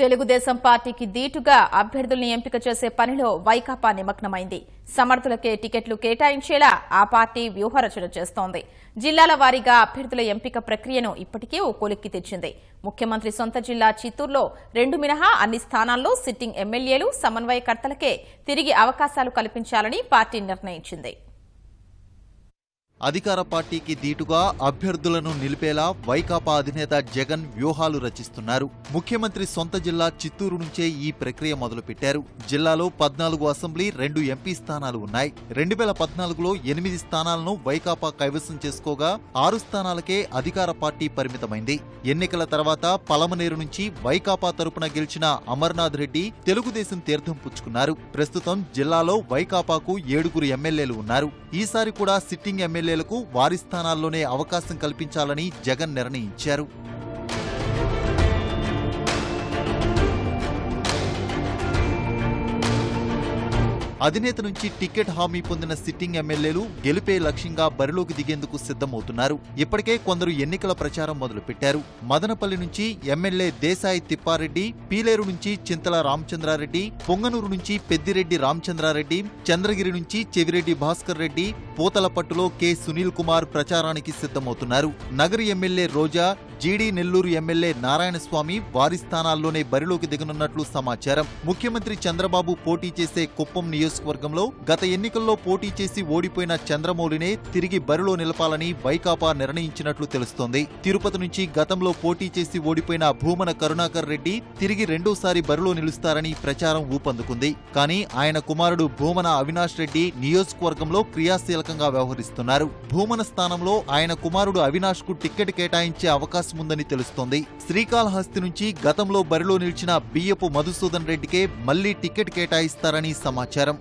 తెలుగుదేశం పార్టీకి దీటుగా అభ్యర్థుల్ని ఎంపిక చేసే పనిలో వైకాపా నిమగ్నమైంది. సమర్థులకే టికెట్లు కేటాయించేలా ఆ పార్టీ వ్యూహరచన చేస్తోంది. జిల్లాల వారీగా అభ్యర్థుల ఎంపిక ప్రక్రియను ఇప్పటికే ఓ కొలిక్కి తెచ్చింది. ముఖ్యమంత్రి సొంత జిల్లా చిత్తూరులో 2 మినహా అన్ని స్థానాల్లో సిట్టింగ్ ఎమ్మెల్యేలు, సమన్వయకర్తలకే తిరిగి అవకాశాలు కల్పించాలని పార్టీ నిర్ణయించింది. అధికార పార్టీకి దీటుగా అభ్యర్థులను నిలిపేలా వైకాపా అధినేత జగన్ వ్యూహాలు రచిస్తున్నారు. ముఖ్యమంత్రి సొంత జిల్లా చిత్తూరు నుంచే ఈ ప్రక్రియ మొదలుపెట్టారు. జిల్లాలో 14 అసెంబ్లీ, 2 ఎంపీ స్థానాలు ఉన్నాయి. 2014లో 8 స్థానాలను వైకాపా కైవసం చేసుకోగా 6 స్థానాలకే అధికార పార్టీ పరిమితమైంది. ఎన్నికల తర్వాత పలమనేరు నుంచి వైకాపా తరపున గెలిచిన అమర్నాథ్ రెడ్డి తెలుగుదేశం తీర్థం పుచ్చుకున్నారు. ప్రస్తుతం జిల్లాలో వైకాపాకు 7 ఎమ్మెల్యేలు ఉన్నారు. ఈసారి కూడా సిట్టింగ్ ఎమ్మెల్యేలకు వారి స్థానాల్లోనే అవకాశం కల్పించాలని జగన్ నిర్ణయించారు. అధినేత నుంచి టికెట్ హామీ పొందిన సిట్టింగ్ ఎమ్మెల్యేలు గెలుపే లక్ష్యంగా బరిలోకి దిగేందుకు సిద్ధమవుతున్నారు. ఇప్పటికే కొందరు ఎన్నికల ప్రచారం మొదలుపెట్టారు. మదనపల్లి నుంచి ఎమ్మెల్యే దేశాయి తిప్పారెడ్డి, పీలేరు నుంచి చింతల రామచంద్రారెడ్డి, పొంగనూరు నుంచి పెద్దిరెడ్డి రామచంద్రారెడ్డి, చంద్రగిరి నుంచి చెవిరెడ్డి భాస్కర్ రెడ్డి, పూతలపట్టులో కె సునీల్ కుమార్ ప్రచారానికి సిద్ధమవుతున్నారు. నగరి ఎమ్మెల్యే రోజా, జీడీ నెల్లూరు ఎమ్మెల్యే నారాయణస్వామి వారి స్థానాల్లోనే బరిలోకి దిగనున్నట్లు సమాచారం. ముఖ్యమంత్రి చంద్రబాబు పోటీ చేసే కుప్పం నియోజకవర్గంలో గత ఎన్నికల్లో పోటీ చేసి ఓడిపోయిన చంద్రమౌళినే తిరిగి బరిలో నిలపాలని వైకాపా నిర్ణయించినట్లు తెలుస్తోంది. తిరుపతి నుంచి గతంలో పోటీ చేసి ఓడిపోయిన భూమన కరుణాకర్ రెడ్డి తిరిగి రెండోసారి బరిలో నిలుస్తారని ప్రచారం ఊపందుకుంది. కానీ ఆయన కుమారుడు భూమన అవినాష్ రెడ్డి నియోజకవర్గంలో క్రియాశీలకంగా వ్యవహరిస్తున్నారు. భూమన స్థానంలో ఆయన కుమారుడు అవినాష్ కు టికెట్ కేటాయించే అవకాశం ఉందని తెలుస్తోంది. శ్రీకాళహస్తి నుంచి గతంలో బరిలో నిలిచిన బియ్యపు మధుసూదన్ రెడ్డికే మళ్లీ టికెట్ కేటాయిస్తారని సమాచారం.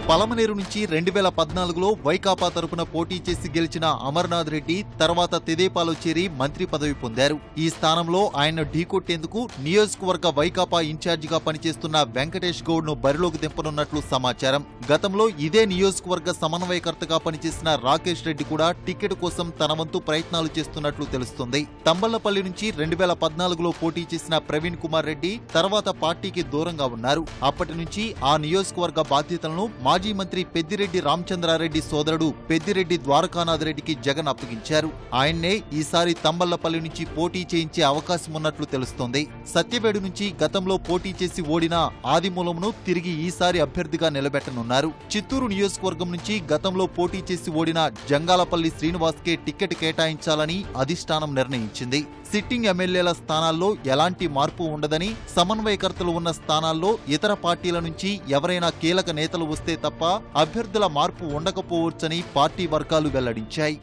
పలమనేరు నుంచి 2014లో వైకాపా తరపున పోటీ చేసి గెలిచిన అమర్నాథ్ రెడ్డి తర్వాత తెదేపాలో చేరి మంత్రి పదవి పొందారు. ఈ స్థానంలో ఆయన ఢీకొట్టేందుకు నియోజకవర్గ వైకాపా ఇన్ఛార్జిగా పనిచేస్తున్న వెంకటేష్ గౌడ్ ను బరిలోకి దింపనున్నట్లు సమాచారం. గతంలో ఇదే నియోజకవర్గ సమన్వయకర్తగా పనిచేసిన రాకేష్ రెడ్డి కూడా టికెట్ కోసం తన వంతు ప్రయత్నాలు చేస్తున్నట్లు తెలుస్తుంది. తంబళ్లపల్లి నుంచి 2014లో పోటీ చేసిన ప్రవీణ్ కుమార్ రెడ్డి తర్వాత పార్టీకి దూరంగా ఉన్నారు. అప్పటి నుంచి ఆ నియోజకవర్గ బాధ్యతలను మాజీ మంత్రి పెద్దిరెడ్డి రామచంద్రారెడ్డి సోదరుడు పెద్దిరెడ్డి ద్వారకానాథ్ రెడ్డికి జగన్ అప్పగించారు. ఆయన్నే ఈసారి తంబళ్లపల్లి నుంచి పోటీ చేయించే అవకాశం ఉన్నట్లు తెలుస్తోంది. సత్యవేడు నుంచి గతంలో పోటీ చేసి ఓడిన ఆదిమూలంను తిరిగి ఈసారి అభ్యర్థిగా నిలబెట్టనున్నారు. చిత్తూరు నియోజకవర్గం నుంచి గతంలో పోటీ చేసి ఓడిన జంగాలపల్లి శ్రీనివాస్కే టికెట్ కేటాయించాలని అధిష్టానం నిర్ణయించింది. సిట్టింగ్ ఎమ్మెల్యేల స్థానాల్లో ఎలాంటి మార్పు ఉండదని, సమన్వయకర్తలు ఉన్న స్థానాల్లో ఇతర పార్టీల నుంచి ఎవరైనా కీలక నేతలు వస్తే తప్ప అభ్యర్థుల మార్పు ఉండకపోవచ్చని పార్టీ వర్గాలు వెల్లడించాయి.